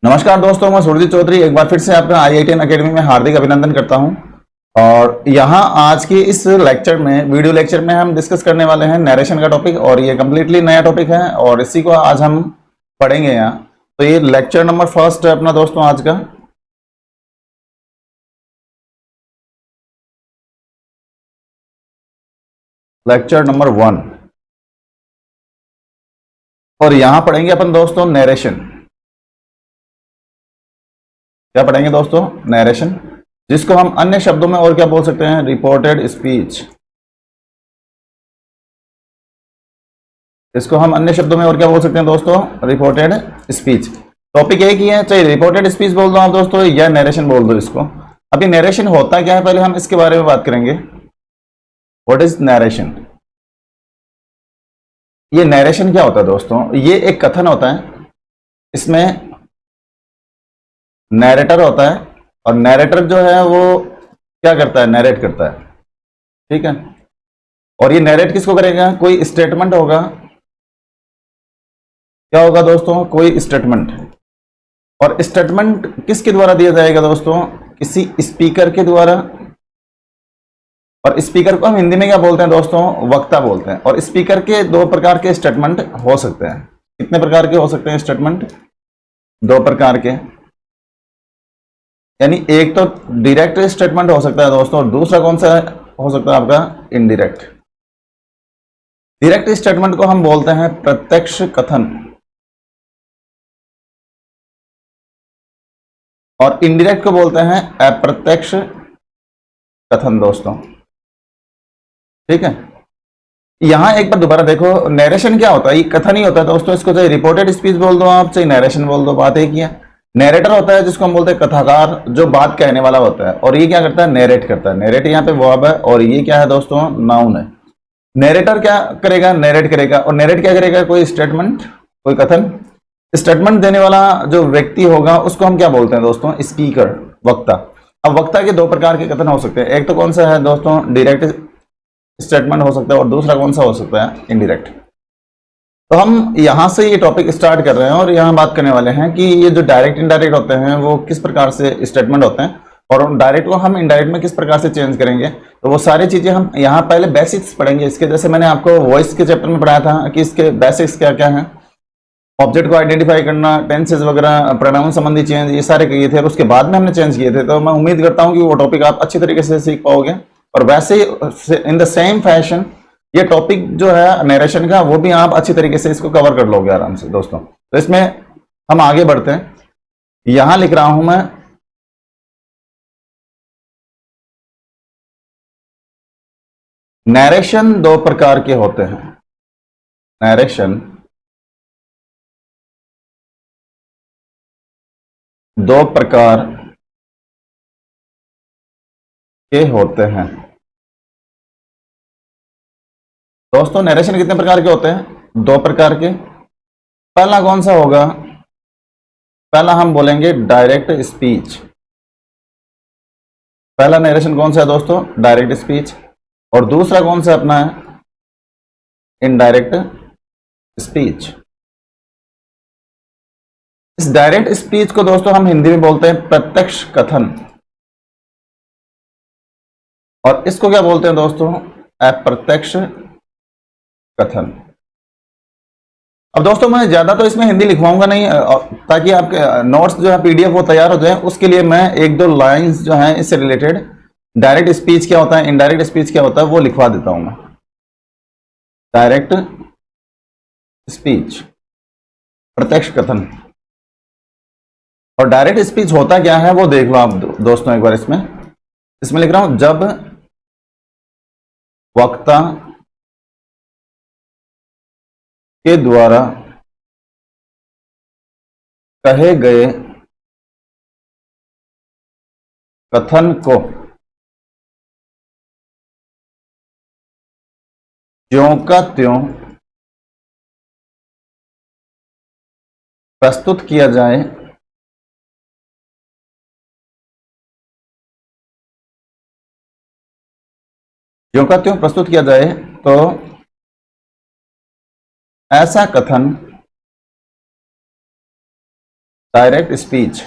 नमस्कार दोस्तों, मैं सुरजीत चौधरी एक बार फिर से आपका IITN अकेडमी में हार्दिक अभिनंदन करता हूं। और यहाँ आज की इस लेक्चर में, वीडियो लेक्चर में हम डिस्कस करने वाले हैं नरेशन का टॉपिक। और ये कम्प्लीटली नया टॉपिक है और इसी को आज हम पढ़ेंगे यहाँ। तो ये लेक्चर नंबर फर्स्ट है अपना दोस्तों आज का। लेक्चर नंबर 1 और यहाँ पढ़ेंगे अपन दोस्तों नरेशन। क्या पढ़ेंगे दोस्तों? नरेशन, जिसको हम अन्य शब्दों में और क्या बोल सकते हैं? Reported speech. इसको हम अन्य शब्दों में और क्या बोल सकते हैं दोस्तों? Reported speech. टॉपिक एक ही है, चाहे रिपोर्टेड स्पीच बोल दो आप दोस्तों या नरेशन बोल दो इसको। अभी नरेशन होता क्या है, पहले हम इसके बारे में बात करेंगे। What is narration? ये नरेशन क्या होता है दोस्तों? ये एक कथन होता है। इसमें नैरेटर होता है और नैरेटर जो है वो क्या करता है? नैरेट करता है। ठीक है। और ये नैरेट किसको करेगा? कोई स्टेटमेंट होगा। क्या होगा दोस्तों? कोई स्टेटमेंट। और स्टेटमेंट किसके द्वारा दिया जाएगा दोस्तों? किसी स्पीकर के द्वारा। और स्पीकर को हम हिंदी में क्या बोलते हैं दोस्तों? वक्ता बोलते हैं। और स्पीकर के दो प्रकार के स्टेटमेंट हो सकते हैं। कितने प्रकार के हो सकते हैं स्टेटमेंट? दो प्रकार के। यानी एक तो डायरेक्ट स्टेटमेंट हो सकता है दोस्तों, और दूसरा कौन सा हो सकता है आपका? इनडायरेक्ट। डायरेक्ट स्टेटमेंट को हम बोलते हैं प्रत्यक्ष कथन, और इनडायरेक्ट को बोलते हैं अप्रत्यक्ष कथन दोस्तों। ठीक है। यहां एक बार दोबारा देखो, नरेशन क्या होता है? ये कथन ही होता है दोस्तों। इसको चाहे रिपोर्टेड स्पीच बोल दो आप, चाहे नरेशन बोल दो, बात एक ही है। नरेटर होता है जिसको हम बोलते हैं कथाकार, जो बात कहने वाला होता है। और ये क्या करता है? नरेट करता है। नरेट यहाँ पे वर्ब है और ये क्या है दोस्तों? नाउन है। नरेटर क्या करेगा? नरेट करेगा। और नरेट क्या करेगा? कोई स्टेटमेंट, कोई कथन। स्टेटमेंट देने वाला जो व्यक्ति होगा उसको हम क्या बोलते हैं दोस्तों? स्पीकर, वक्ता। अब वक्ता के दो प्रकार के कथन हो सकते हैं। एक तो कौन सा है दोस्तों? डायरेक्ट स्टेटमेंट हो सकता है, और दूसरा कौन सा हो सकता है? इनडायरेक्ट। तो हम यहां से ये टॉपिक स्टार्ट कर रहे हैं और यहां बात करने वाले हैं कि ये जो डायरेक्ट इनडायरेक्ट होते हैं वो किस प्रकार से स्टेटमेंट होते हैं, और डायरेक्ट को हम इनडायरेक्ट में किस प्रकार से चेंज करेंगे। तो वो सारी चीजें हम यहाँ पहले बेसिक्स पढ़ेंगे इसके। जैसे मैंने आपको वॉइस के चैप्टर में पढ़ाया था कि इसके बेसिक्स क्या क्या हैं। ऑब्जेक्ट को आइडेंटिफाई करना, टेंसेस वगैरह, प्रोनाउन संबंधी चेंज, ये सारे किए थे और उसके बाद में हमने चेंज किए थे। तो मैं उम्मीद करता हूं कि वो टॉपिक आप अच्छी तरीके से सीख पाओगे। और वैसे ही इन द सेम फैशन ये टॉपिक जो है नरेशन का, वो भी आप अच्छी तरीके से इसको कवर कर लोगे आराम से दोस्तों। तो इसमें हम आगे बढ़ते हैं। यहां लिख रहा हूं मैं, नरेशन दो प्रकार के होते हैं। नरेशन दो प्रकार के होते हैं दोस्तों। नरेशन कितने प्रकार के होते हैं? दो प्रकार के। पहला कौन सा होगा? पहला हम बोलेंगे डायरेक्ट स्पीच। पहला नरेशन कौन सा है दोस्तों? Direct speech. और दूसरा कौन सा अपना है? Indirect speech. इस डायरेक्ट स्पीच को दोस्तों हम हिंदी में बोलते हैं प्रत्यक्ष कथन, और इसको क्या बोलते हैं दोस्तों? अप्रत्यक्ष कथन। अब दोस्तों मैं ज्यादा तो इसमें हिंदी लिखवाऊंगा नहीं, ताकि आपके नोट्स जो है PDF वो तैयार हो जाए। उसके लिए मैं एक दो लाइंस जो हैं इससे रिलेटेड, डायरेक्ट स्पीच क्या होता है, इनडायरेक्ट स्पीच क्या होता है, वो लिखवा देता हूं मैं। डायरेक्ट स्पीच, प्रत्यक्ष कथन। और डायरेक्ट स्पीच होता क्या है वो देख लो आप दोस्तों एक बार। इसमें इसमें लिख रहा हूं, जब वक्ता के द्वारा कहे गए कथन को ज्यों का त्यों प्रस्तुत किया जाए, ज्यों का त्यों प्रस्तुत किया जाए, तो ऐसा कथन डायरेक्ट स्पीच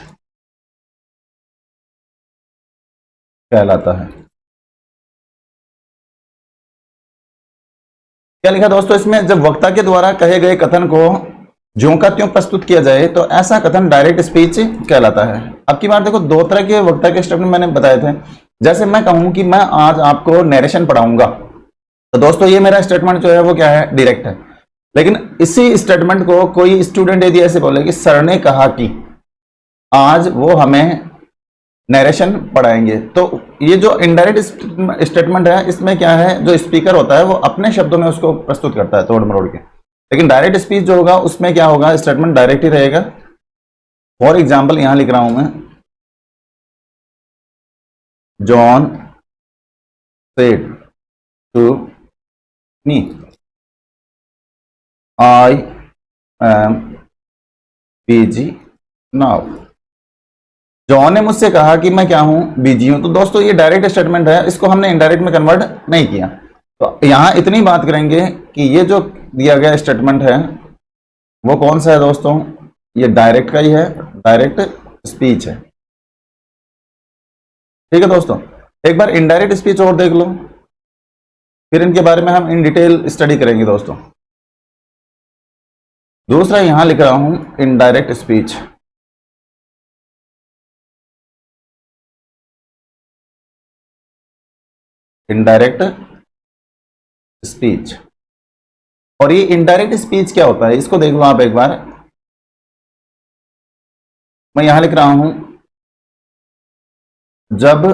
कहलाता है। क्या लिखा दोस्तों इसमें, जब वक्ता के द्वारा कहे गए कथन को ज्यों का त्यों प्रस्तुत किया जाए तो ऐसा कथन डायरेक्ट स्पीच कहलाता है। अब की बार देखो, दो तरह के वक्ता के स्टेटमेंट मैंने बताए थे। जैसे मैं कहूं कि मैं आज आपको नरेशन पढ़ाऊंगा, तो दोस्तों ये मेरा स्टेटमेंट जो है वो क्या है, डायरेक्ट है। लेकिन इसी स्टेटमेंट को कोई स्टूडेंट यदि ऐसे बोले कि सर ने कहा कि आज वो हमें नरेशन पढ़ाएंगे, तो ये जो इनडायरेक्ट स्टेटमेंट है इसमें क्या है, जो स्पीकर होता है वो अपने शब्दों में उसको प्रस्तुत करता है तोड़ मरोड़ के। लेकिन डायरेक्ट स्पीच जो होगा उसमें क्या होगा, स्टेटमेंट डायरेक्ट ही रहेगा। फॉर एग्जाम्पल यहां लिख रहा हूं मैं, John said to me I am busy now. John ने मुझसे कहा कि मैं क्या हूं, बिजी हूं। तो दोस्तों ये डायरेक्ट स्टेटमेंट है, इसको हमने इनडायरेक्ट में कन्वर्ट नहीं किया। तो यहां इतनी बात करेंगे कि ये जो दिया गया स्टेटमेंट है वो कौन सा है दोस्तों, ये डायरेक्ट का ही है, डायरेक्ट स्पीच है। ठीक है दोस्तों, एक बार इनडायरेक्ट स्पीच और देख लो, फिर इनके बारे में हम इन डिटेल स्टडी करेंगे दोस्तों। दूसरा यहां लिख रहा हूं इनडायरेक्ट स्पीच। इनडायरेक्ट स्पीच, और ये इनडायरेक्ट स्पीच क्या होता है इसको देख लो आप एक बार। मैं यहां लिख रहा हूं, जब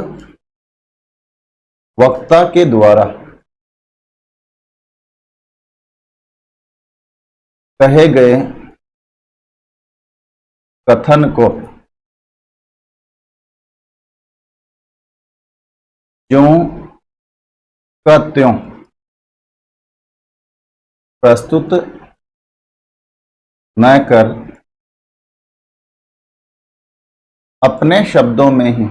वक्ता के द्वारा कहे गए कथन को ज्यों का त्यों प्रस्तुत न कर अपने शब्दों में ही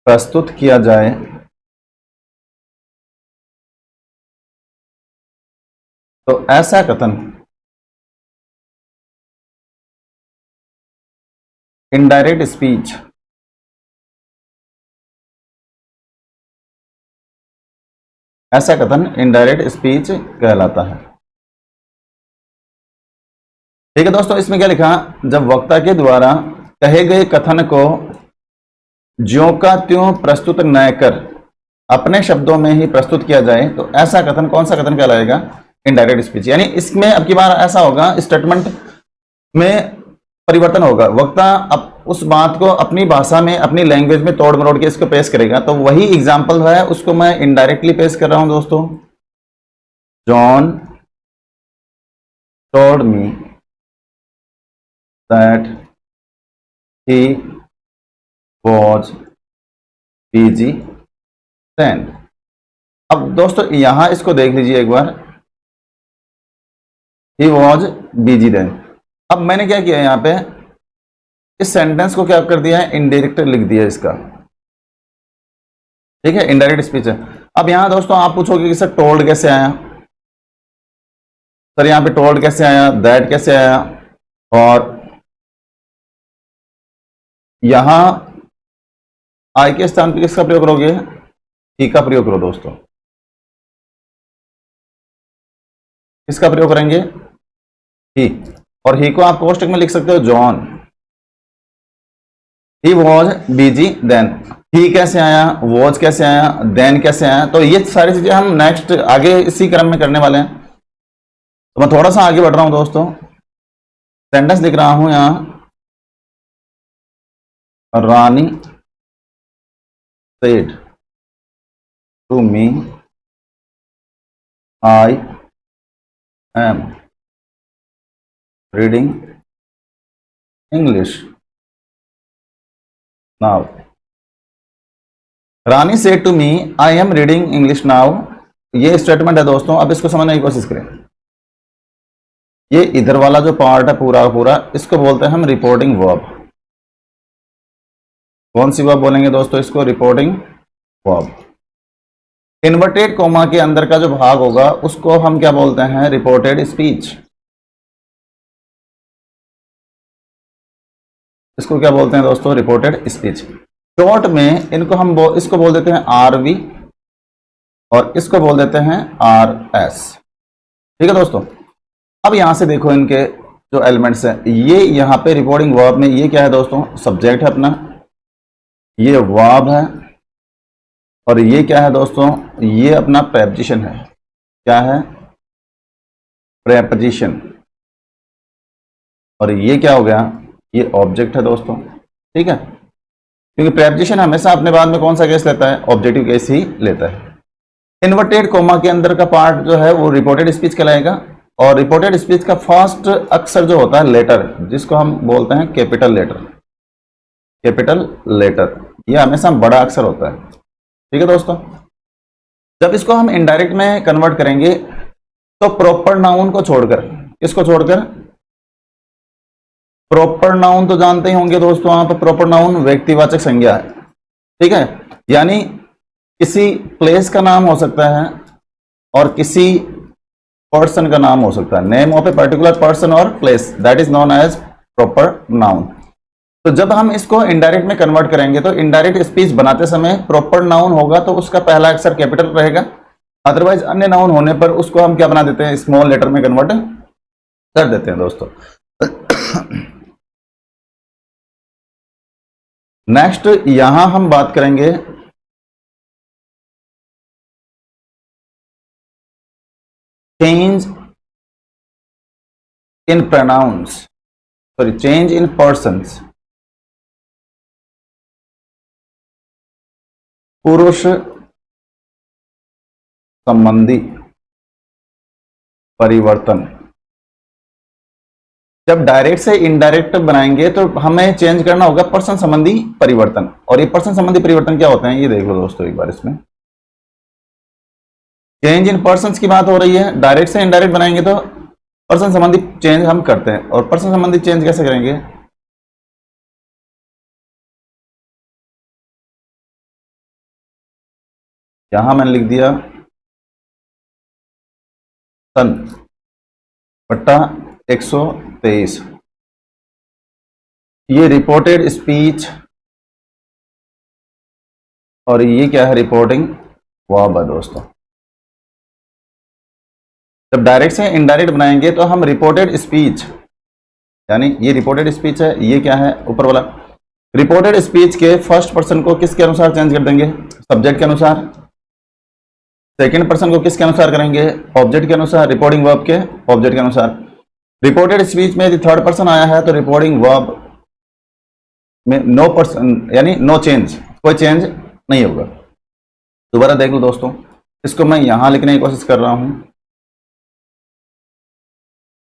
प्रस्तुत किया जाए तो ऐसा कथन इनडायरेक्ट स्पीच कहलाता है। ठीक है दोस्तों, इसमें क्या लिखा, जब वक्ता के द्वारा कहे गए कथन को ज्यों का त्यों प्रस्तुत न कर अपने शब्दों में ही प्रस्तुत किया जाए तो ऐसा कथन, कौन सा कथन कहलाएगा, इनडायरेक्ट स्पीच। यानी इसमें अब की बार ऐसा होगा, स्टेटमेंट में परिवर्तन होगा। वक्ता अब उस बात को अपनी भाषा में, अपनी लैंग्वेज में तोड़ मरोड़ के इसको पेश करेगा, तो वही एग्जाम्पल है उसको मैं इनडायरेक्टली पेश कर रहा हूं दोस्तों। John told me that he was busy then. अब दोस्तों यहां इसको देख लीजिए एक बार, ही वॉज बिजी देन। अब मैंने क्या किया यहां पे, इस सेंटेंस को क्या कर दिया है, इनडायरेक्ट लिख दिया इसका। ठीक है, इनडायरेक्ट स्पीच है। अब यहां दोस्तों आप पूछोगे कि सर टोल्ड कैसे आया, सर यहां पे टोल्ड कैसे आया, दैट कैसे आया, और यहां आई के स्थान पर किसका प्रयोग करोगे, ही का प्रयोग करो दोस्तों। किसका प्रयोग करेंगे, ही। और ही को आप कोष्टक में लिख सकते हो John. He was busy then. He कैसे आया, वॉज कैसे आया, देन कैसे आया, तो ये सारी चीजें हम नेक्स्ट आगे इसी क्रम में करने वाले हैं। तो मैं थोड़ा सा आगे बढ़ रहा हूं दोस्तों, सेंटेंस लिख रहा हूं यहां, Rani said to me I am reading English now. Rani said to me I am reading English now, ये स्टेटमेंट है दोस्तों। अब इसको समझने की कोशिश करें। ये इधर वाला जो पार्ट है पूरा पूरा, इसको बोलते हैं हम रिपोर्टिंग वर्ब। कौन सी वर्ब बोलेंगे दोस्तों इसको, रिपोर्टिंग वर्ब। इन्वर्टेड कोमा के अंदर का जो भाग होगा उसको हम क्या बोलते हैं, रिपोर्टेड स्पीच। इसको क्या बोलते हैं दोस्तों, रिपोर्टेड स्पीच। शॉर्ट में इनको हम इसको बोल देते हैं आरवी और इसको बोल देते हैं आरएस। ठीक है दोस्तों। अब यहां से देखो इनके जो एलिमेंट्स हैं, ये यहाँ पे रिपोर्टिंग वर्ब में ये क्या है दोस्तों, सब्जेक्ट है अपना, ये वर्ब है, और ये क्या है दोस्तों, ये अपना प्रेपोजिशन है। क्या है, प्रेपोजिशन। और ये क्या हो गया, ये ऑब्जेक्ट है दोस्तों। ठीक है, क्योंकि प्रेपोजिशन हमेशा अपने बाद में कौन सा केस लेता है, ऑब्जेक्टिव केस ही लेता है। इन्वर्टेड कोमा के अंदर का पार्ट जो है वो रिपोर्टेड स्पीच कहलाएगा। और रिपोर्टेड स्पीच का फर्स्ट अक्षर जो होता है लेटर, जिसको हम बोलते हैं कैपिटल लेटर, कैपिटल लेटर, ये हमेशा बड़ा अक्षर होता है। ठीक है दोस्तों। जब इसको हम इनडायरेक्ट में कन्वर्ट करेंगे तो प्रॉपर नाउन को छोड़कर, इसको छोड़कर, प्रॉपर नाउन तो जानते ही होंगे दोस्तों आप, प्रॉपर नाउन व्यक्तिवाचक संज्ञा है। ठीक है, यानी किसी प्लेस का नाम हो सकता है और किसी पर्सन का नाम हो सकता है। Name of a particular person और place, that is known as proper noun. तो जब हम इसको इनडायरेक्ट में कन्वर्ट करेंगे तो इनडायरेक्ट स्पीच बनाते समय प्रॉपर नाउन होगा तो उसका पहला अक्षर कैपिटल रहेगा। अदरवाइज अन्य नाउन होने पर उसको हम क्या बना देते हैं, स्मॉल लेटर में कन्वर्ट कर देते हैं दोस्तों। नेक्स्ट यहां हम बात करेंगे change in pronouns, sorry change in persons. पुरुष संबंधी परिवर्तन। जब डायरेक्ट से इनडायरेक्ट बनाएंगे तो हमें चेंज करना होगा पर्सन संबंधी परिवर्तन। और ये पर्सन संबंधी परिवर्तन क्या होते हैं, ये देख लो दोस्तों एक बार। इसमें चेंज इन पर्सन्स की बात हो रही है। डायरेक्ट से इनडायरेक्ट बनाएंगे तो पर्सन संबंधी चेंज हम करते हैं। और पर्सन संबंधी चेंज कैसे करेंगे, यहां मैंने लिख दिया सन बट्टा 123। ये रिपोर्टेड स्पीच और ये क्या है, रिपोर्टिंग वर्ब है दोस्तों। जब डायरेक्ट से इनडायरेक्ट बनाएंगे तो हम रिपोर्टेड स्पीच, यानी ये रिपोर्टेड स्पीच है, ये क्या है ऊपर वाला, रिपोर्टेड स्पीच के फर्स्ट पर्सन को किसके अनुसार चेंज कर देंगे, सब्जेक्ट के अनुसार। सेकंड पर्सन को किसके अनुसार करेंगे, ऑब्जेक्ट के अनुसार, रिपोर्टिंग वर्ब के ऑब्जेक्ट के अनुसार। रिपोर्टेड स्पीच में यदि थर्ड पर्सन आया है तो रिपोर्टिंग वर्ब में नो पर्सन, यानी नो चेंज, कोई चेंज नहीं होगा। दोबारा देख लो दोस्तों, इसको मैं यहां लिखने की कोशिश कर रहा हूं।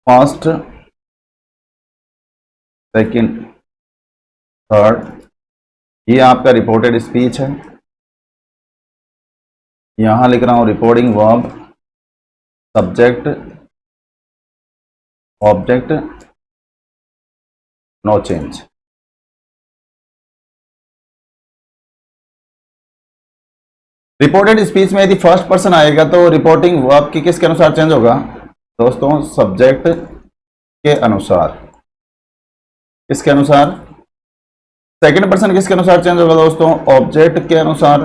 फर्स्ट, सेकंड, थर्ड, ये आपका रिपोर्टेड स्पीच है। यहां लिख रहा हूं reporting verb, subject, object, no change. Reported speech में यदि फर्स्ट पर्सन आएगा तो रिपोर्टिंग वर्ब की किसके अनुसार चेंज होगा दोस्तों, सब्जेक्ट के अनुसार। किसके अनुसार, सेकंड पर्सन किसके अनुसार चेंज होगा दोस्तों, ऑब्जेक्ट के अनुसार।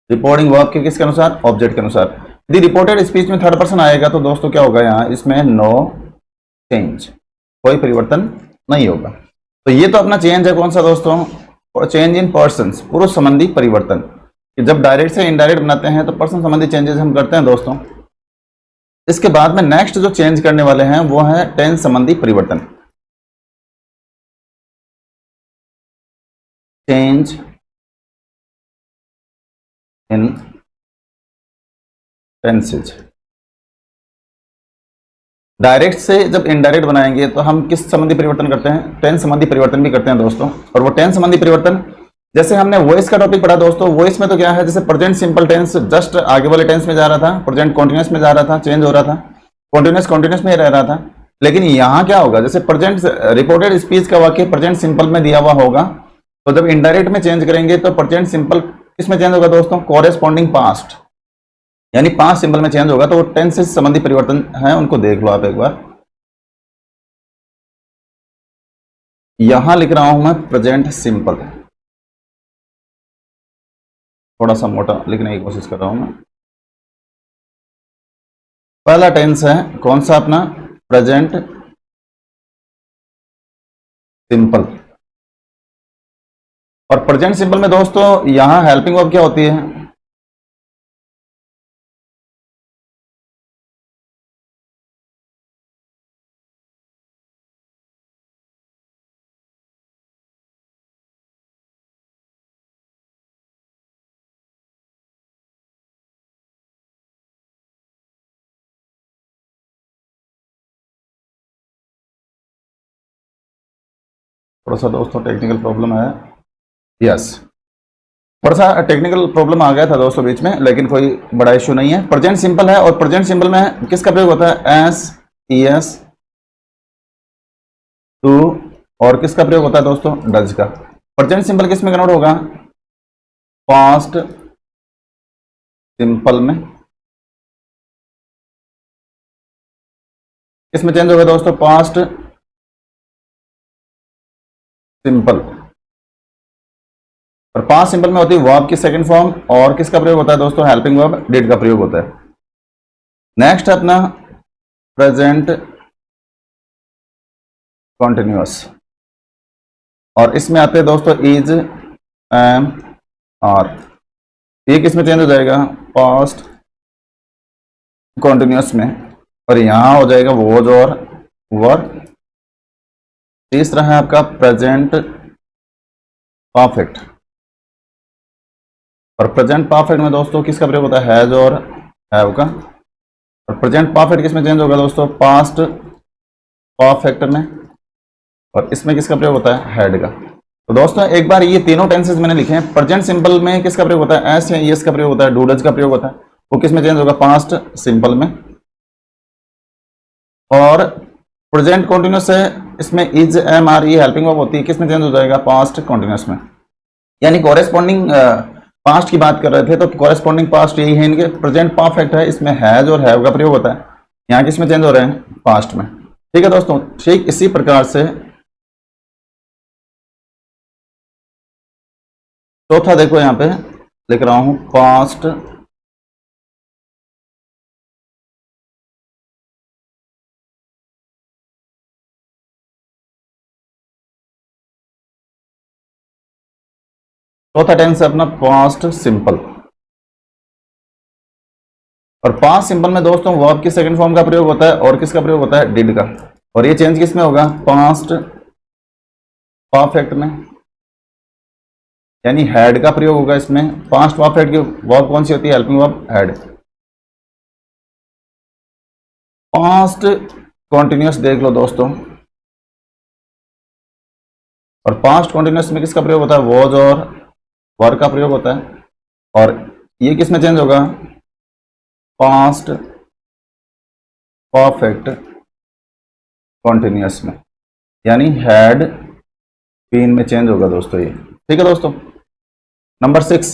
रिपोर्टिंग वर्ब के किसके अनुसार, ऑब्जेक्ट के अनुसार। यदि रिपोर्टेड स्पीच में थर्ड पर्सन आएगा तो दोस्तों क्या होगा, यहां इसमें नो चेंज, कोई परिवर्तन नहीं होगा। तो ये तो अपना चेंज है कौन सा दोस्तों, चेंज इन पर्सन्स, पुरुष संबंधी परिवर्तन। जब डायरेक्ट से इनडायरेक्ट बनाते हैं तो पर्सन संबंधी चेंजेस हम करते हैं दोस्तों। इसके बाद में नेक्स्ट जो चेंज करने वाले हैं वो है टेंस संबंधी परिवर्तन। Change in tenses. डायरेक्ट से जब इनडायरेक्ट बनाएंगे तो हम किस संबंधी परिवर्तन करते हैं, टेंस संबंधी परिवर्तन भी करते हैं दोस्तों। और वो टेंस संबंधी परिवर्तन, जैसे हमने वॉइस का टॉपिक पढ़ा दोस्तों, वॉइस में तो क्या है, जैसे प्रेजेंट सिंपल टेंस जस्ट आगे वाले टेंस में जा रहा था, प्रेजेंट कॉन्टिन्यूस में जा रहा था, चेंज हो रहा था, कॉन्टिन्यूस में ही रह रहा था। लेकिन यहां क्या होगा, जैसे प्रेजेंट रिपोर्टेड स्पीच का वाक्य प्रेजेंट सिंपल में दिया हुआ होगा, तो जब इनडायरेक्ट में चेंज करेंगे तो प्रेजेंट सिंपल किसमें चेंज होगा दोस्तों? कोरेस्पॉन्डिंग पास्ट, यानी पास्ट सिंबल में चेंज होगा। तो टेंस से संबंधी परिवर्तन है, उनको देख लो आप एक बार। यहां लिख रहा हूं मैं प्रेजेंट सिंपल, थोड़ा सा मोटा लिखने की कोशिश कर रहा हूं मैं। पहला टेंस है कौन सा अपना? Present simple. और प्रेजेंट सिंपल में दोस्तों यहां हेल्पिंग वर्ब क्या होती है? थोड़ा सा दोस्तों टेक्निकल प्रॉब्लम है, यस, थोड़ा सा टेक्निकल प्रॉब्लम आ गया था दोस्तों बीच में, लेकिन कोई बड़ा इशू नहीं है। प्रेजेंट सिंपल है, और प्रेजेंट सिंपल में किसका प्रयोग होता है? एस, ईएस, टू, और किसका प्रयोग होता है दोस्तों? डज का। प्रेजेंट सिंपल किस में कन्वर्ट होगा? पास्ट सिंपल में। किसमें चेंज होगा दोस्तों? Past simple. और पास्ट सिंपल में होती है वर्ब की सेकंड फॉर्म, और किसका प्रयोग होता है दोस्तों? हेल्पिंग वर्ब, डिड का प्रयोग होता है। नेक्स्ट अपना प्रेजेंट कॉन्टिन्यूअस, और इसमें आते हैं दोस्तों इज, एम, आर। ये किसमें चेंज हो जाएगा? पास्ट कॉन्टिन्यूअस में, और यहां हो जाएगा वोज और वर। तीसरा है आपका प्रेजेंट परफेक्ट, और प्रेजेंट परफेक्ट में दोस्तों किसका प्रयोग होता है? हैज और हैव का। और प्रेजेंट परफेक्ट किसमें चेंज होगा दोस्तों? पास्ट परफेक्ट में, और इसमें किसका प्रयोग होता है? हैड का। तो दोस्तों एक बार ये तीनों टेंसेस मैंने लिखे हैं। प्रेजेंट सिंपल में किसका प्रयोग होता है? एस या ईएस का प्रयोग होता है, डू डज का प्रयोग होता है, वो किसमें चेंज होगा? पास्ट सिंपल में। और प्रेजेंट कॉन्टिन्यूअस है, इसमें इज, एम, आर, ये हेल्पिंग वर्ब होती है, किसमें चेंज हो जाएगा? पास्ट कॉन्टिन्यूअस में। यानी कॉरेस्पॉन्डिंग पास्ट की बात कर रहे थे, तो कॉरेस्पॉन्डिंग पास्ट यही है इनके। प्रेजेंट परफेक्ट है, इसमें हैज और हैव का प्रयोग होता है, यहाँ किसमें चेंज हो रहे हैं? पास्ट में। ठीक है दोस्तों, ठीक इसी प्रकार से चौथा देखो यहां पे लिख रहा हूं पास्ट चौथा टेंस है अपना पास्ट सिंपल। और पास्ट सिंपल में दोस्तों वर्ब की सेकंड फॉर्म का प्रयोग होता है, और किसका प्रयोग होता है? डिड का। और ये चेंज किस में होगा? पास्ट परफेक्ट में, यानी हैड का प्रयोग होगा इसमें। पास्ट परफेक्ट की वर्ब कौन सी होती है? Helping verb, had. Past continuous देख लो दोस्तों, और पास्ट कॉन्टिन्यूअस में किसका प्रयोग होता है? वॉज और वर का प्रयोग होता है, और ये किस में चेंज होगा? पास्ट परफेक्ट कॉन्टिन्यूअस में, यानी हैड बीन में चेंज होगा दोस्तों ये। ठीक है दोस्तों। नंबर 6,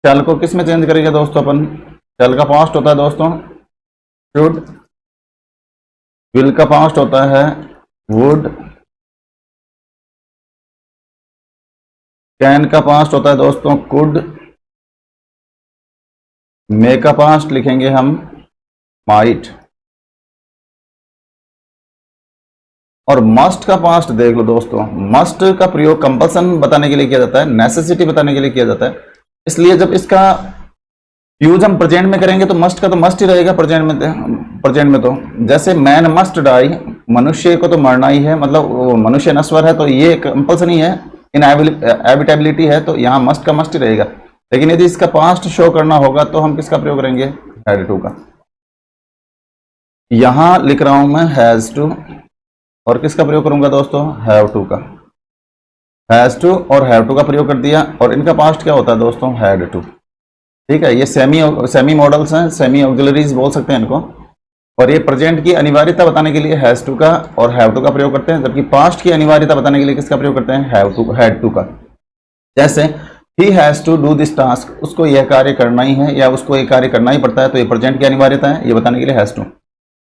शैल को किस में चेंज करेंगे दोस्तों अपन? शैल का पास्ट होता है दोस्तों शुड, विल का पास्ट होता है वुड, कैन का पास्ट होता है दोस्तों कुड, मे का पास्ट लिखेंगे हम माइट, और मस्ट का पास्ट देख लो दोस्तों। मस्ट का प्रयोग कंपल्सन बताने के लिए किया जाता है, नेसेसिटी बताने के लिए किया जाता है। इसलिए जब इसका यूज हम प्रेजेंट में करेंगे तो मस्ट का तो मस्ट ही रहेगा प्रेजेंट में तो जैसे मैन मस्ट डाई, मनुष्य को तो मरना ही है, मतलब मनुष्य नश्वर है, तो ये कंपल्सरी है, इनएविटेबिलिटी है, तो यहाँ मस्ट का मस्ट ही रहेगा। लेकिन यदि इसका पास्ट शो करना होगा तो हम किसका प्रयोग करेंगे? हैड टू का। यहां लिख रहा हूं मैं हैज टू, और किसका प्रयोग करूंगा दोस्तों? हैव टू का। हैज टू और हैव टू का प्रयोग कर दिया, और इनका पास्ट क्या होता है दोस्तों? Had to. ठीक है, ये सेमी मॉडल्स हैं, सेमी ऑक्सिलरीज बोल सकते हैं इनको। और ये प्रेजेंट की अनिवार्यता बताने के लिए हैज टू का और हैव टू का प्रयोग करते हैं, जबकि पास्ट की अनिवार्यता बताने के लिए किसका प्रयोग करते हैं? हैव टू, हैड टू का। जैसे he has to do this task, उसको यह कार्य करना ही है या उसको ये कार्य करना ही पड़ता है, तो ये प्रेजेंट की अनिवार्यता है, ये बताने के लिए हैज़ टू।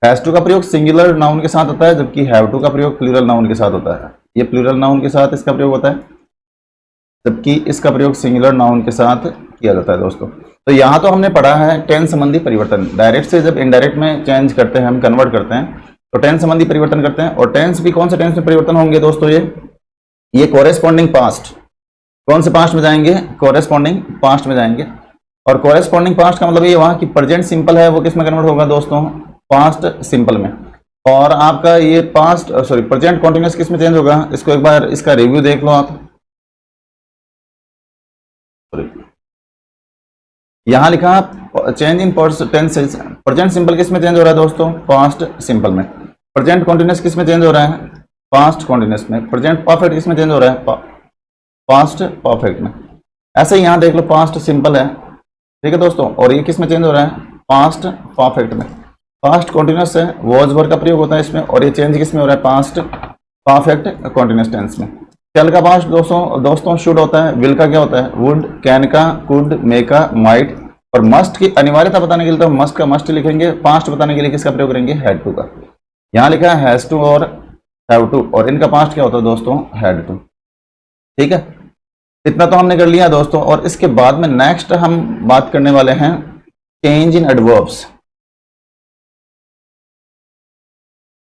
हैज़ टू का प्रयोग सिंगुलर नाउन के साथ होता है, जबकि हैव टू का प्रयोग प्लूरल नाउन के साथ होता है। ये प्लूरल नाउन के साथ इसका प्रयोग होता है, जबकि इसका प्रयोग सिंगुलर नाउन के साथ किया जाता है दोस्तों। तो यहाँ तो हमने पढ़ा है टेंस संबंधी परिवर्तन। डायरेक्ट से जब इनडायरेक्ट में चेंज करते हैं, हम कन्वर्ट करते हैं, तो टेंस संबंधी परिवर्तन करते हैं। और टेंस भी कौन से टेंस में परिवर्तन होंगे दोस्तों? ये कोरेस्पॉन्डिंग पास्ट। कौन से पास्ट में जाएंगे? कोरेस्पॉन्डिंग पास्ट में जाएंगे। और कोरेस्पॉन्डिंग पास्ट का मतलब ये हुआ कि प्रेजेंट सिंपल है वो किस में कन्वर्ट होगा दोस्तों? पास्ट सिंपल में। और आपका ये प्रेजेंट कॉन्टिन्यूस किस में चेंज होगा? इसको एक बार इसका रिव्यू देख लो आप। यहां लिखा change in tenses, present simple किस में चेंज हो रहा है दोस्तों? पास्ट सिंपल में। प्रेजेंट कॉन्टिन्यूस किस में चेंज हो रहा है? पास्ट कॉन्टिन्यूस में। प्रेजेंट परफेक्ट किस में चेंज हो रहा है? पास्ट परफेक्ट में। ऐसे ही यहां देख लो, पास्ट सिंपल है, ठीक है दोस्तों, और ये किस में चेंज हो रहा है? पास्ट परफेक्ट में। पास्ट कॉन्टिन्यूस है, वॉज वर्ब का प्रयोग होता है इसमें, और ये चेंज किस में हो रहा है? पास्ट परफेक्ट कॉन्टिन्यूस टेंस में। चल का पास्ट दोस्तों शुड होता है, विल का क्या होता है? वुड, कैन का कुड, मे का माइट, और मस्ट की अनिवार्यता बताने के लिए तो मस्ट का मस्ट लिखेंगे, पास्ट बताने के लिए किसका प्रयोग करेंगे? हैड टू का। यहां लिखा है हैज टू और हैव टू, और इनका पास्ट क्या होता है दोस्तों? Had to. ठीक है, इतना तो हमने कर लिया दोस्तों। और इसके बाद में नेक्स्ट हम बात करने वाले हैं change in adverbs.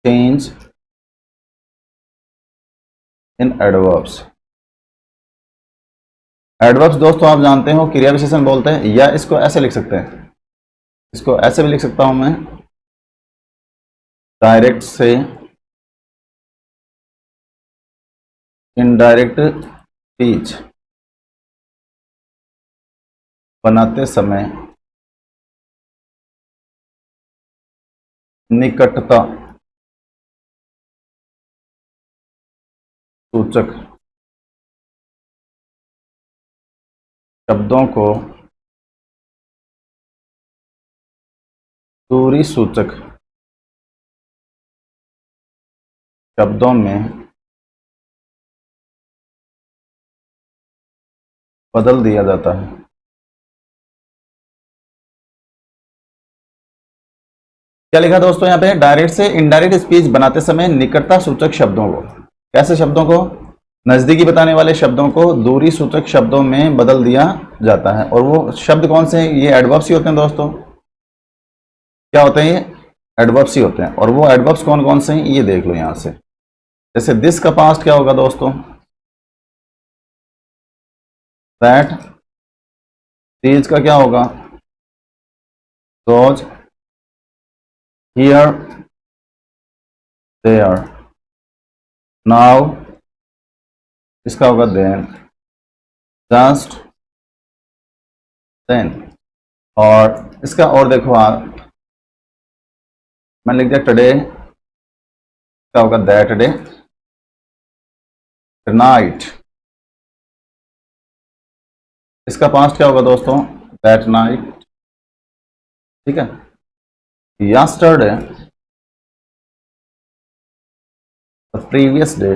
Change in adverbs. Adverbs दोस्तों आप जानते हो क्रिया विशेषण बोलते हैं, या इसको ऐसे लिख सकते हैं, इसको ऐसे भी लिख सकता हूं मैं, डायरेक्ट से इनडायरेक्ट स्पीच बनाते समय निकटता सूचक शब्दों को दूरी सूचक शब्दों में बदल दिया जाता है। क्या लिखा दोस्तों यहाँ पे? डायरेक्ट से इनडायरेक्ट स्पीच बनाते समय निकटता सूचक शब्दों को, कैसे शब्दों को? नजदीकी बताने वाले शब्दों को दूरी सूचक शब्दों में बदल दिया जाता है। और वो शब्द कौन से हैं? ये एडवर्ब्स ही होते हैं दोस्तों। क्या होते हैं? ये एडवर्ब्स ही होते हैं। और वो एडवर्ब्स कौन कौन से हैं ये देख लो यहां से। जैसे दिस का पास्ट क्या होगा दोस्तों? दैट। दीज का क्या होगा? Those, here, there. नाउ इसका होगा देन, जस्ट, देन। और इसका और देखो आप, मैंने लिख दिया टुडे, क्या होगा? That day. नाइट, इसका पास्ट क्या होगा दोस्तों? That night. ठीक है। Yesterday, the previous day.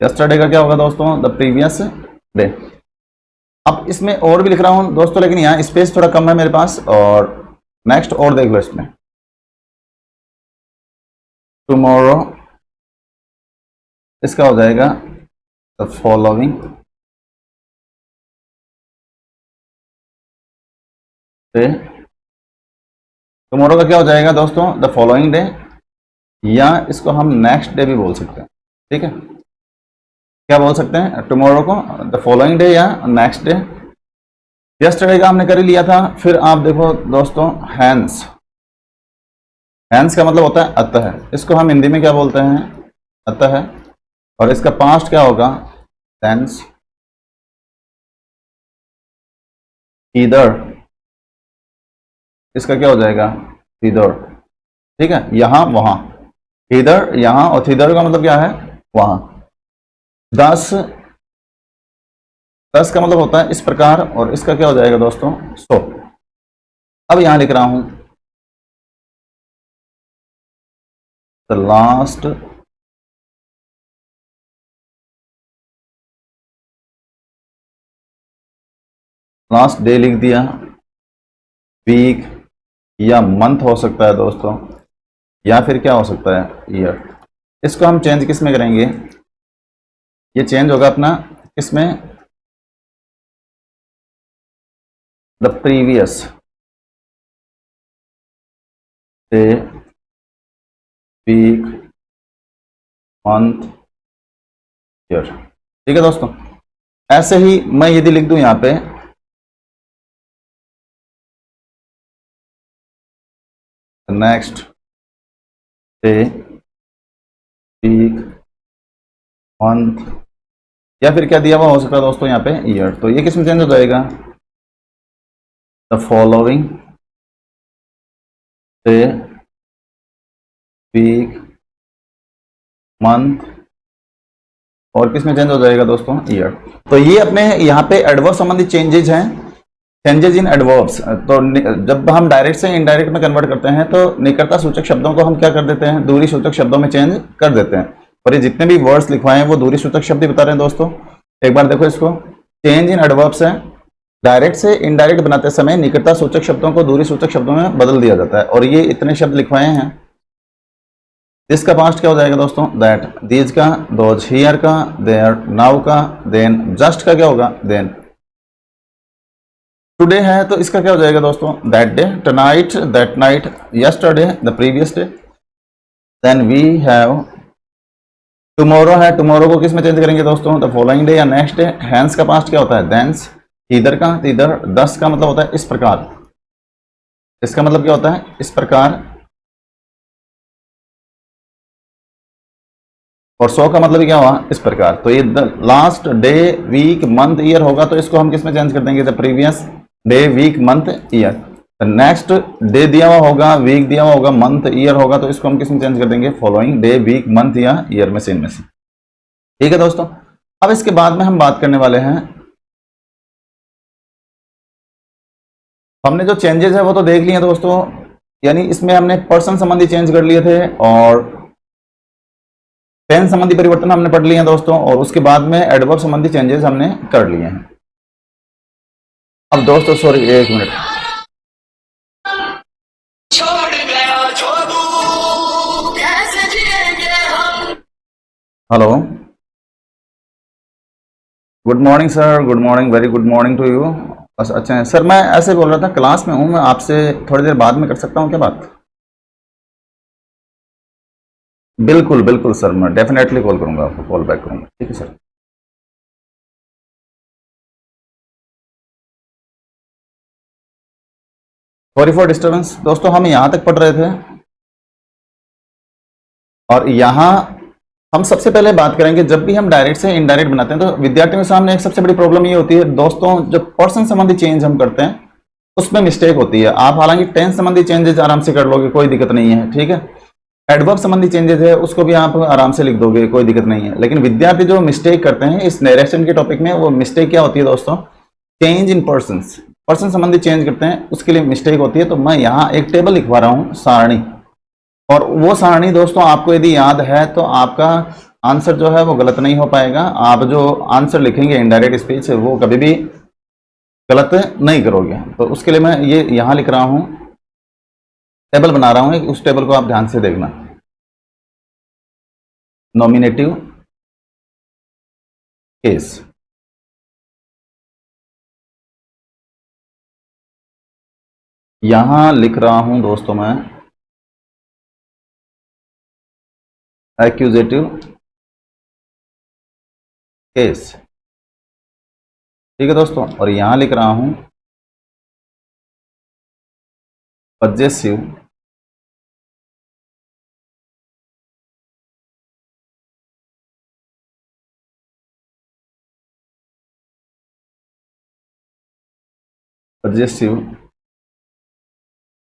Yesterday का क्या होगा दोस्तों? The previous day. अब इसमें और भी लिख रहा हूं दोस्तों, लेकिन यहाँ स्पेस थोड़ा कम है मेरे पास। और नेक्स्ट और देख लो इसमें, टुमारो, इसका हो जाएगा द फॉलोइंग डे। टुमारो का क्या हो जाएगा दोस्तों? द फॉलोइंग डे, या इसको हम नेक्स्ट डे भी बोल सकते हैं। ठीक है, क्या बोल सकते हैं टुमारो को? द फॉलोइंग डे या नेक्स्ट डे। यस्टरडे का हमने कर ही लिया था। फिर आप देखो दोस्तों, हैंस। हैंस का मतलब होता है अतः, इसको हम हिंदी में क्या बोलते हैं? अतः। और इसका पास्ट क्या होगा? सेंस। ईदर, इसका क्या हो जाएगा? इधर। ठीक है, यहां वहां। इधर यहां, और इधर का मतलब क्या है? वहां। 10, 10 का मतलब होता है इस प्रकार, और इसका क्या हो जाएगा दोस्तों? सो। अब यहां लिख रहा हूं द लास्ट लास्ट डे लिख दिया, वीक या मंथ हो सकता है दोस्तों, या फिर क्या हो सकता है, ईयर। इसको हम चेंज किस में करेंगे, ये चेंज होगा अपना किसमें, the previous day, week, month, year. ठीक है दोस्तों, ऐसे ही मैं यदि लिख दूं यहां पे नेक्स्ट डे, वीक, मंथ, या फिर क्या दिया हुआ हो सकता है दोस्तों यहाँ पे, ईयर। तो ये किस में चेंज हो जाएगा, the following day, week, month, और किस में चेंज हो जाएगा दोस्तों, ईयर। तो ये अपने यहाँ पे एडवर्ब संबंधी चेंजेज हैं, चेंजेज इन एडवर्ब्स। तो जब हम डायरेक्ट से इनडायरेक्ट में कन्वर्ट करते हैं तो निकटता सूचक शब्दों को हम क्या कर देते हैं, दूरी सूचक शब्दों में चेंज कर देते हैं। और ये जितने भी वर्ड्स लिखवाए हैं वो दूरी सूचक शब्द ही बता रहे हैं दोस्तों। एक बार देखो इसको, चेंज इन एडवर्ब्स है, डायरेक्ट से इनडायरेक्ट बनाते समय निकटता सूचक शब्दों को दूरी सूचक शब्दों में बदल दिया जाता है। और ये इतने शब्द लिखवाए हैं। दिस का पास्ट क्या हो जाएगा दोस्तों, दैट, दीज का, दोज, हियर का, देयर, नाउ का, देन, जस्ट का क्या होगा, देन। टुडे है तो इसका क्या हो जाएगा दोस्तों, that day, tonight, that night, yesterday, the previous day. Then we have, tomorrow है, टुमारो को किस में चेंज करेंगे दोस्तों, द फॉलोइंग डे या नेक्स्ट डे। हैंस का पास्ट क्या होता है, देंस। इधर का, इधर, दस का मतलब होता है इस प्रकार, इसका मतलब क्या होता है, इस प्रकार। और 100 का मतलब क्या हुआ, इस प्रकार। तो ये last day, week, month, year होगा तो इसको हम किस में चेंज कर देंगे, the previous day, week, month, year. Next day दिया हुआ होगा, वीक दिया हुआ होगा, मंथ, ईयर होगा तो इसको हम किस में चेंज कर देंगे, फॉलोइंग डे, वीक, मंथ या ईयर में से, इनमें से। ठीक है दोस्तों, अब इसके बाद में हम बात करने वाले हैं, हमने जो चेंजेस है वो तो देख लिए दोस्तों, यानी इसमें हमने पर्सन संबंधी चेंज कर लिए थे और टेंस संबंधी परिवर्तन हमने पढ़ लिए हैं दोस्तों, और उसके बाद में एडवर्ब संबंधी चेंजेस हमने कर लिए हैं। अब दोस्तों सॉरी, एक minute, hello, good morning sir, good morning, very good morning to you. अच्छा है सर, मैं ऐसे बोल रहा था, क्लास में हूँ मैं, आपसे थोड़ी देर बाद में कर सकता हूँ क्या बात? बिल्कुल बिल्कुल सर, मैं डेफिनेटली कॉल करूंगा, आपको कॉल बैक करूंगा। ठीक है सर। सॉरी फॉर डिस्टर्बेंस दोस्तों, हम यहाँ तक पढ़ रहे थे और यहाँ हम सबसे पहले बात करेंगे, जब भी हम डायरेक्ट से इनडायरेक्ट बनाते हैं तो विद्यार्थियों के सामने एक सबसे बड़ी प्रॉब्लम ये होती है दोस्तों, जब पर्सन संबंधी चेंज हम करते हैं उसमें मिस्टेक होती है। आप हालांकि टेंस संबंधी चेंजेस आराम से कर लोगे, कोई दिक्कत नहीं है, ठीक है। एडवर्ब संबंधी चेंजेस है उसको भी आप आराम से लिख दोगे, कोई दिक्कत नहीं है। लेकिन विद्यार्थी जो मिस्टेक करते हैं इस नरेशन के टॉपिक में, वो मिस्टेक क्या होती है दोस्तों, चेंज इन पर्सन्स, पर्सन संबंधी चेंज करते हैं उसके लिए मिस्टेक होती है। तो मैं यहाँ एक टेबल लिखवा रहा हूँ, सारणी, और वो सारणी दोस्तों आपको यदि याद है तो आपका आंसर जो है वो गलत नहीं हो पाएगा। आप जो आंसर लिखेंगे इनडायरेक्ट स्पीच वो कभी भी गलत नहीं करोगे। तो उसके लिए मैं ये यहाँ लिख रहा हूँ, टेबल बना रहा हूँ, उस टेबल को आप ध्यान से देखना। नॉमिनेटिव केस, यहां लिख रहा हूं दोस्तों मैं एक्यूजेटिव केस, ठीक है दोस्तों। और यहां लिख रहा हूं पजेसिव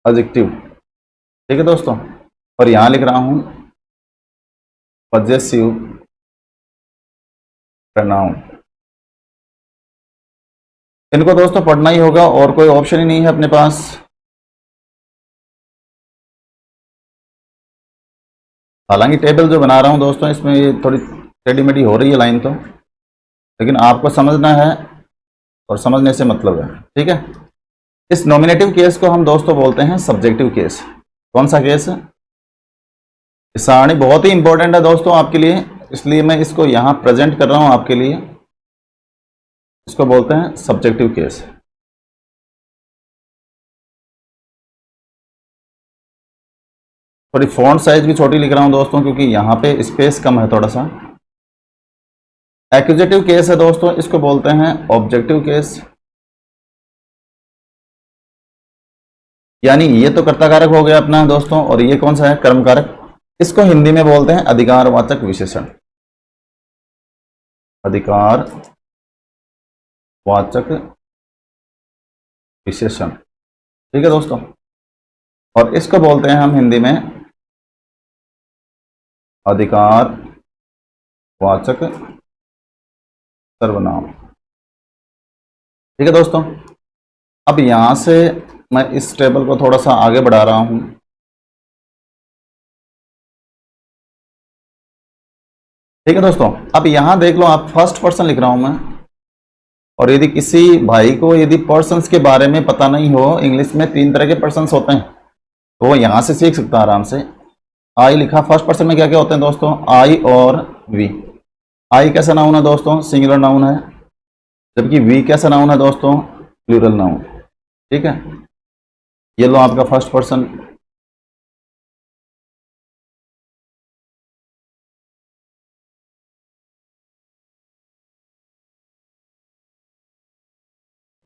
एडजेक्टिव, ठीक है दोस्तों। और यहां लिख रहा हूं पजेसिव प्रोनाउन। इनको दोस्तों पढ़ना ही होगा और कोई ऑप्शन ही नहीं है अपने पास। हालांकि टेबल जो बना रहा हूं दोस्तों इसमें ये थोड़ी टेढ़ी मेढ़ी हो रही है लाइन तो, लेकिन आपको समझना है और समझने से मतलब है, ठीक है। इस नॉमिनेटिव केस को हम दोस्तों बोलते हैं सब्जेक्टिव केस। कौन सा केस? सारणी बहुत ही इंपॉर्टेंट है दोस्तों आपके लिए, इसलिए मैं इसको यहां प्रेजेंट कर रहा हूं आपके लिए। इसको बोलते हैं सब्जेक्टिव केस। थोड़ी फॉन्ट साइज भी छोटी लिख रहा हूं दोस्तों, क्योंकि यहां पे स्पेस कम है थोड़ा सा। एक्यूजेटिव केस है दोस्तों, इसको बोलते हैं ऑब्जेक्टिव केस। यानी ये तो कर्ता कारक हो गया अपना दोस्तों, और ये कौन सा है? कर्म कारक। इसको हिंदी में बोलते हैं अधिकारवाचक विशेषण। अधिकार वाचक विशेषण, ठीक है दोस्तों। और इसको बोलते हैं हम हिंदी में अधिकार वाचक सर्वनाम, ठीक है दोस्तों। अब यहां से मैं इस टेबल को थोड़ा सा आगे बढ़ा रहा हूं। ठीक है दोस्तों, अब यहां देख लो आप, फर्स्ट पर्सन लिख रहा हूं मैं। और यदि किसी भाई को यदि पर्सन्स के बारे में पता नहीं हो, इंग्लिश में 3 तरह के पर्सन्स होते हैं, तो वो यहां से सीख सकता है आराम से। आई लिखा, फर्स्ट पर्सन में क्या क्या होते हैं दोस्तों? आई और वी। आई कैसा नाउन है दोस्तों? सिंगुलर नाउन है। जबकि वी कैसा नाउन है दोस्तों? प्लूरल नाउन, ठीक है। ये लो आपका फर्स्ट पर्सन।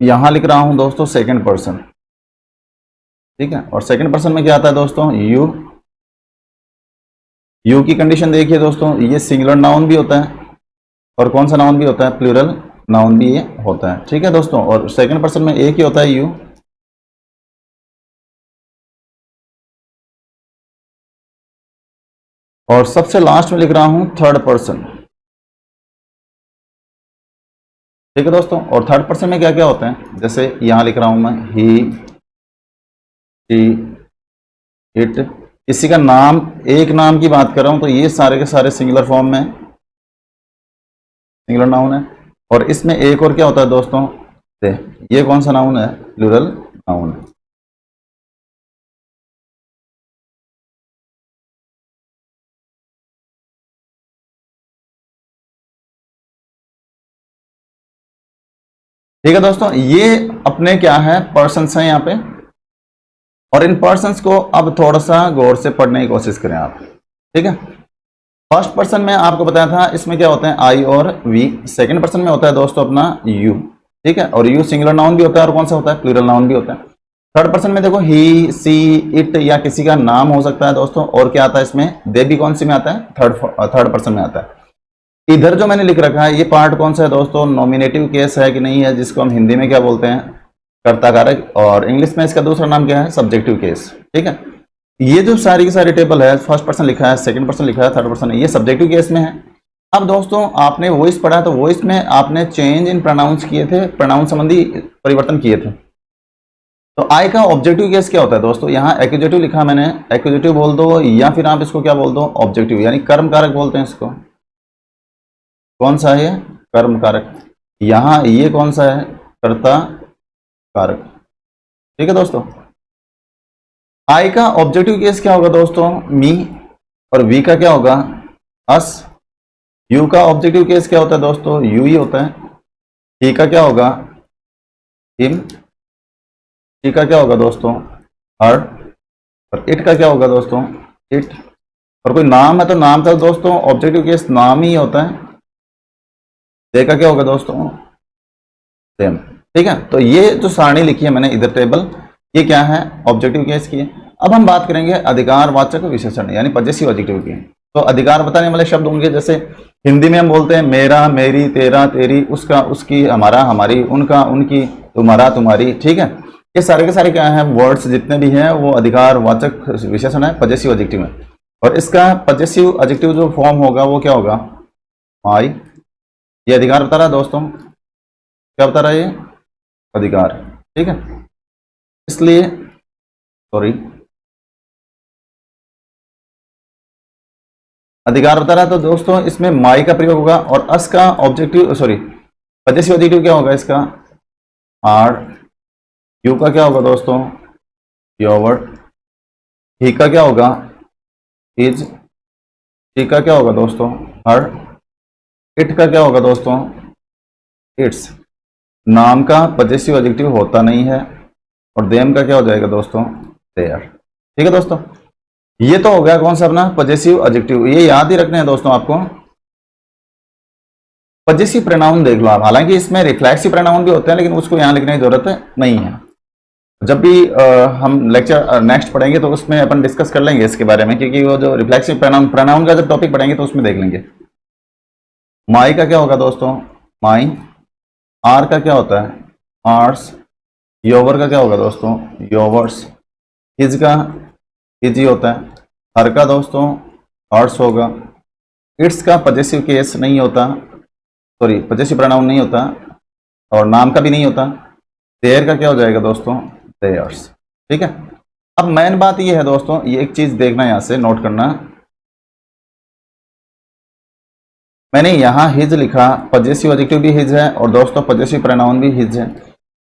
यहां लिख रहा हूं दोस्तों सेकंड पर्सन, ठीक है। और सेकंड पर्सन में क्या आता है दोस्तों? यू। यू की कंडीशन देखिए दोस्तों, ये सिंगुलर नाउन भी होता है और कौन सा नाउन भी होता है? प्लूरल नाउन भी ये होता है, ठीक है दोस्तों। और सेकंड पर्सन में एक ही होता है, यू। और सबसे लास्ट में लिख रहा हूं थर्ड पर्सन, ठीक है दोस्तों। और थर्ड पर्सन में क्या क्या होते हैं? जैसे यहां लिख रहा हूं मैं ही, शी, इट। किसी का नाम, एक नाम की बात कर रहा हूं, तो ये सारे के सारे सिंगुलर फॉर्म में सिंगुलर नाउन है। और इसमें एक और क्या होता है दोस्तों? दे। ये कौन सा नाउन है? प्लूरल नाउन है। ठीक है दोस्तों, ये अपने क्या है? पर्सन्स हैं यहाँ पे। और इन पर्सन्स को अब थोड़ा सा गौर से पढ़ने की कोशिश करें आप, ठीक है। फर्स्ट पर्सन में आपको बताया था, इसमें क्या होते हैं? आई और वी। सेकंड पर्सन में होता है दोस्तों अपना यू, ठीक है। और यू सिंगुलर नाउन भी होता है, और कौन सा होता है? प्लूरल नाउन भी होता है। थर्ड पर्सन में देखो ही, सी, इट, या किसी का नाम हो सकता है दोस्तों। और क्या आता है इसमें? दे भी कौन सी में आता है? थर्ड पर्सन में आता है। इधर जो मैंने लिख रखा है, ये पार्ट कौन सा है दोस्तों? नॉमिनेटिव केस है कि नहीं है, जिसको हम हिंदी में क्या बोलते हैं? कर्ता कारक। और इंग्लिश में इसका दूसरा नाम क्या है? सब्जेक्टिव केस, ठीक है। ये जो सारी की सारी टेबल है, फर्स्ट पर्सन लिखा है, सेकंड पर्सन लिखा है, थर्ड पर्सन, ये सब्जेक्टिव केस में है। अब दोस्तों आपने वॉइस पढ़ा, तो वॉइस में आपने चेंज इन प्रोनाउंस किए थे, प्रोनाउन संबंधी परिवर्तन किए थे। तो आई का ऑब्जेक्टिव केस क्या होता है दोस्तों? यहाँ एक्यूजेटिव लिखा मैंने, एक्यूजेटिव बोल दो, या फिर आप इसको क्या बोल दो? ऑब्जेक्टिव, यानी कर्म कारक बोलते हैं इसको। कौन सा है? कर्म कारक। यहाँ ये कौन सा है? कर्ता कारक, ठीक है दोस्तों। आई का ऑब्जेक्टिव केस क्या होगा दोस्तों? मी। और वी का क्या होगा? अस। यू का ऑब्जेक्टिव केस क्या होता है दोस्तों? यू ही होता है। ही का क्या होगा? हिम। टी का क्या होगा दोस्तों? हर। और इट का क्या होगा दोस्तों? इट। और कोई नाम है तो नाम का दोस्तों ऑब्जेक्टिव केस नाम ही होता है। दे का क्या होगा दोस्तों? सेम, ठीक है। तो ये जो सारणी लिखी है मैंने इधर टेबल, ये क्या है? ऑब्जेक्टिव केस की है। अब हम बात करेंगे अधिकारवाचक विशेषण यानी पजेसिव एडजेक्टिव की। तो अधिकार बताने वाले शब्द होंगे, जैसे हिंदी में हम बोलते हैं मेरा, मेरी, तेरा, तेरी, उसका, उसकी, हमारा, हमारी, उनका, उनकी, तुम्हारा, तुम्हारी, ठीक है। ये सारे के सारे क्या है? वर्ड्स जितने भी हैं वो अधिकारवाचक विशेषण है, पजेसिव एडजेक्टिव में। और इसका पजेसिव एडजेक्टिव जो फॉर्म होगा वो क्या होगा? माई। ये अधिकार बता रहा है दोस्तों, क्या बता रहा है? ये अधिकार, ठीक है। इसलिए सॉरी, अधिकार बता रहा है तो दोस्तों इसमें माई का प्रयोग होगा। और अस का ऑब्जेक्टिव, सॉरी, पजेसिव एडजेक्टिव क्या होगा इसका? आर, यू का क्या होगा दोस्तों, योर, ही का क्या होगा, हिज, शी का क्या होगा दोस्तों, हर, इट का क्या होगा दोस्तों, इट्स। नाम का पजेसिव एडजेक्टिव होता नहीं है, और देम का क्या हो जाएगा दोस्तों, देयर। ठीक है दोस्तों, ये तो हो गया कौन सा अपना पजेसिव एडजेक्टिव। ये याद ही रखने हैं दोस्तों आपको। पजेसिव प्रोनाउन देख लो आप, हालांकि इसमें रिफ्लेक्सिव प्रोनाउन भी होते हैं, लेकिन उसको यहां लिखने की जरूरत नहीं है। जब भी हम लेक्चर नेक्स्ट पढ़ेंगे तो उसमें अपन डिस्कस कर लेंगे इसके बारे में, क्योंकि वो जो रिफ्लेक्सिव प्रोनाउन का जब टॉपिक पढ़ेंगे तो उसमें देख लेंगे। माई का क्या होगा दोस्तों, माई। आर का क्या होता है, आर्स। योवर का क्या होगा दोस्तों, योवर्स। हिज का हिज ही होता है। हर का दोस्तों हर्स होगा। इट्स का पजेसिव केस नहीं होता, सॉरी पजेसिव प्रोनाउन नहीं होता, और नाम का भी नहीं होता। देयर का क्या हो जाएगा दोस्तों, देयर्स। ठीक है, अब मेन बात ये है दोस्तों, ये एक चीज देखना, यहां से नोट करना, मैंने यहां हिज लिखा, पजेसिव एडजेक्टिव भी हिज है, और दोस्तों पजेसिव प्रोनाउन भी हिज है।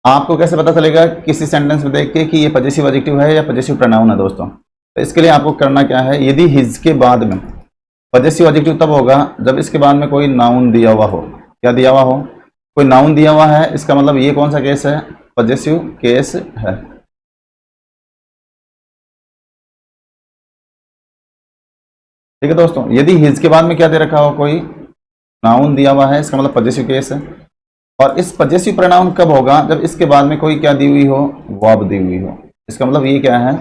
आपको कैसे पता चलेगा किसी सेंटेंस में देख के कि ये पजेसिव एडजेक्टिव है या पजेसिव प्रोनाउन है दोस्तों। तो इसके लिए आपको करना क्या है, यदि हिज के बाद में, पजेसिव एडजेक्टिव तब होगा जब इसके बाद में कोई नाउन दिया हुआ हो। क्या दिया हुआ हो, कोई नाउन दिया हुआ है, इसका मतलब ये कौन सा केस है, पजेसिव केस है। ठीक है दोस्तों, यदि हिज के बाद में क्या दे रखा हो, कोई नाउन दिया हुआ है, इसका मतलब पजेसिव केस है। और इस पजेसिव प्रोनाउन कब होगा, जब इसके बाद में कोई क्या दी हुई हो, वर्ब दी हुई हो। इसका मतलब ये क्या है,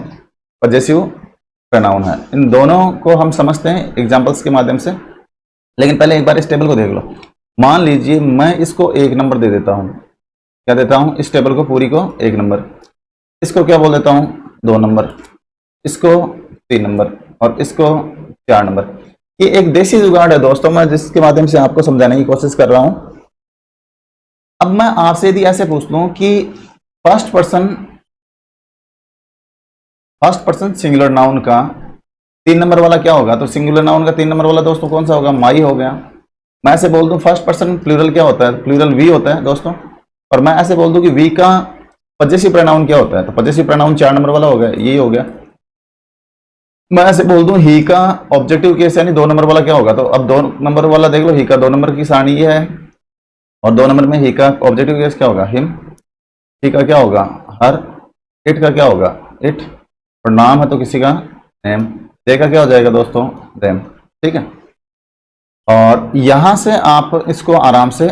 पजेसिव प्रोनाउन है। इन दोनों को हम समझते हैं एग्जांपल्स के माध्यम से, लेकिन पहले एक बार इस टेबल को देख लो। मान लीजिए मैं इसको 1 नंबर दे देता हूं, क्या देता हूं, इस टेबल को पूरी को 1 नंबर, इसको क्या बोल देता हूं, 2 नंबर, इसको 3 नंबर, और इसको 4 नंबर। ये एक देसी जुगाड़ है दोस्तों, मैं जिसके माध्यम से आपको समझाने की कोशिश कर रहा हूं। अब मैं आपसे यदि ऐसे पूछ लूं कि फर्स्ट पर्सन सिंगुलर नाउन का 3 नंबर वाला क्या होगा, तो सिंगुलर नाउन का 3 नंबर वाला दोस्तों कौन सा होगा, माई हो गया। मैं ऐसे बोल दूं फर्स्ट पर्सन प्लूरल क्या होता है, प्लूरल वी होता है दोस्तों। और मैं ऐसे बोल दूं कि वी का पजेसिव प्रोनाउन क्या होता है, तो पजेसिव प्रोनाउन 4 नंबर वाला हो गया, यही हो गया। मैं ऐसे बोल दूं ही का ऑब्जेक्टिव केस यानी 2 नंबर वाला क्या होगा, तो अब 2 नंबर वाला देख लो, ही का 2 नंबर की सारणी ये है, और 2 नंबर में ही का ऑब्जेक्टिव केस क्या होगा, हिम। ही का क्या होगा, हर। इट का क्या होगा, इट। और नाम है तो किसी का नेम। दे का क्या हो जाएगा दोस्तों, देम। ठीक है, और यहां से आप इसको आराम से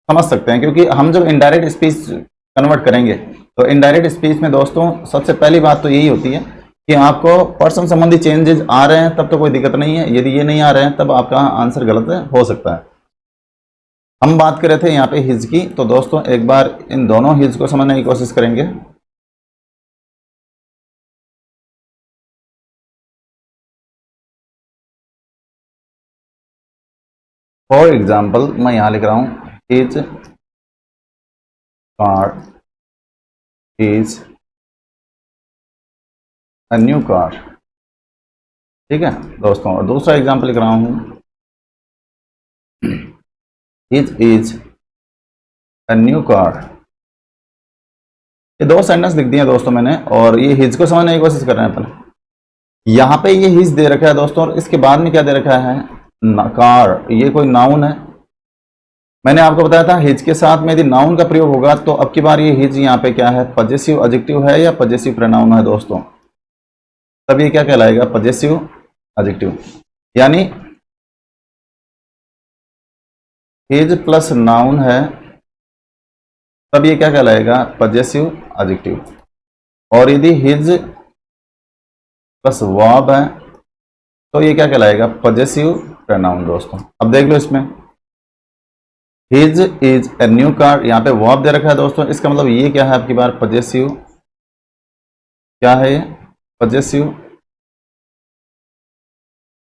समझ सकते हैं, क्योंकि हम जब इनडायरेक्ट स्पीच कन्वर्ट करेंगे तो इनडायरेक्ट स्पीच में दोस्तों सबसे पहली बात तो यही होती है कि आपको पर्सन संबंधी चेंजेस आ रहे हैं तब तो कोई दिक्कत नहीं है, यदि ये नहीं आ रहे हैं तब आपका आंसर गलत हो सकता है। हम बात कर रहे थे यहाँ पे हिज की, तो दोस्तों एक बार इन दोनों हिज को समझने की कोशिश करेंगे। फॉर एग्जाम्पल मैं यहां लिख रहा हूं his car is a new car. ठीक है दोस्तों, और दूसरा एग्जाम्पल लिख रहा हूं his is a new car. ये 2 सेंटेंस लिख दिए दोस्तों मैंने, और ये हिज को समझने की कोशिश कर रहे हैं अपन। यहां पे ये हिज दे रखा है दोस्तों, और इसके बाद में क्या दे रखा है, कार। ये कोई नाउन है। मैंने आपको बताया था हिज के साथ में यदि नाउन का प्रयोग होगा तो अब की बार ये हिज यहाँ पे क्या है, पजेसिव एडजेक्टिव है या पजेसिव प्रोनाउन है दोस्तों। तब ये क्या कहलाएगा, पजेसिव एडजेक्टिव। यानी हिज प्लस नाउन है तब ये क्या कहलाएगा, पजेसिव एडजेक्टिव। और यदि हिज प्लस वर्ब है तो ये क्या कहलाएगा, पजेसिव प्रोनाउन दोस्तों। अब देख लो इसमें his is a new car, यहाँ पे वर्ब दे रखा है दोस्तों, इसका मतलब ये क्या है आपकी बार, पजेसिव। क्या है ये, पजेसिव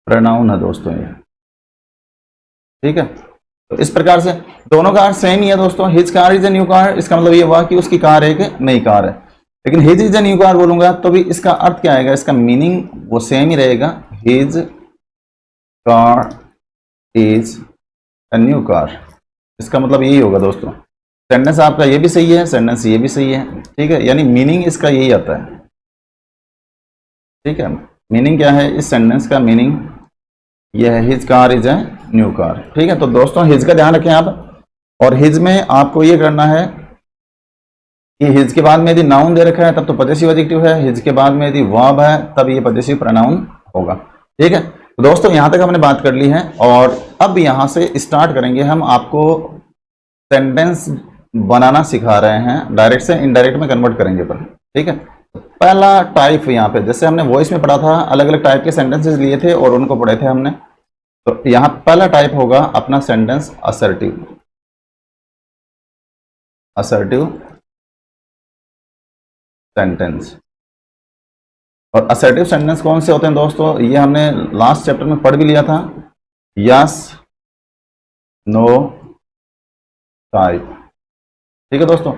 प्रोनाउन है दोस्तों ये। ठीक है, तो इस प्रकार से दोनों का अर्थ सेम ही है दोस्तों। His car is a new car, इसका मतलब ये हुआ कि उसकी कार एक नई कार है। लेकिन his is a new car बोलूंगा तो भी इसका अर्थ क्या आएगा, इसका मीनिंग वो सेम ही रहेगा, his car is a new car. इसका मतलब यही होगा दोस्तों। सेंटेंस आपका ये भी सही है, सेंटेंस ये भी सही है, ठीक है, यानी मीनिंग इसका यही आता है, ठीक है। मीनिंग क्या है इस सेंटेंस का? मीनिंग ये है his car is a new car, ठीक है। तो दोस्तों हिज का ध्यान रखें आप, और हिज में आपको ये करना है कि हिज के बाद में यदि नाउन दे रखा है तब तो पजेसिव एडजेक्टिव है, हिज के बाद में यदि वर्ब है तब ये पजेसिव प्रोनाउन होगा, ठीक है। तो दोस्तों यहां तक हमने बात कर ली है, और अब यहां से स्टार्ट करेंगे हम आपको सेंटेंस बनाना सिखा रहे हैं, डायरेक्ट से इनडायरेक्ट में कन्वर्ट करेंगे पर, ठीक है। पहला टाइप यहाँ पे जैसे हमने वॉइस में पढ़ा था, अलग अलग टाइप के सेंटेंसेस लिए थे और उनको पढ़े थे हमने, तो यहाँ पहला टाइप होगा अपना सेंटेंस असर्टिव, असर्टिव सेंटेंस। और असर्टिव सेंटेंस कौन से होते हैं दोस्तों? ये हमने लास्ट चैप्टर में पढ़ भी लिया था, यस नो टाइप, ठीक है दोस्तों।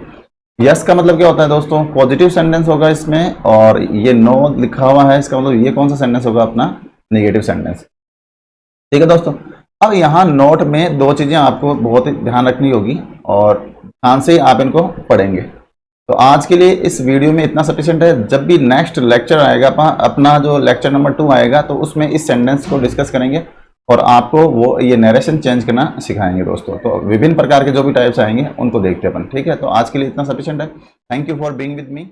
यस का मतलब क्या होता है दोस्तों? पॉजिटिव सेंटेंस होगा इसमें, और ये नो लिखा हुआ है इसका मतलब ये कौन सा सेंटेंस होगा? अपना नेगेटिव सेंटेंस, ठीक है दोस्तों। अब यहाँ नोट में दो चीजें आपको बहुत ही ध्यान रखनी होगी, और ध्यान से ही आप इनको पढ़ेंगे। तो आज के लिए इस वीडियो में इतना सफिशिएंट है। जब भी नेक्स्ट लेक्चर आएगा, अपना जो लेक्चर नंबर 2 आएगा, तो उसमें इस सेंटेंस को डिस्कस करेंगे और आपको वो ये नरेशन चेंज करना सिखाएंगे दोस्तों। तो विभिन्न प्रकार के जो भी टाइप्स आएंगे उनको देखते हैं अपन, ठीक है। तो आज के लिए इतना सफिशिएंट है। Thank you for being with me.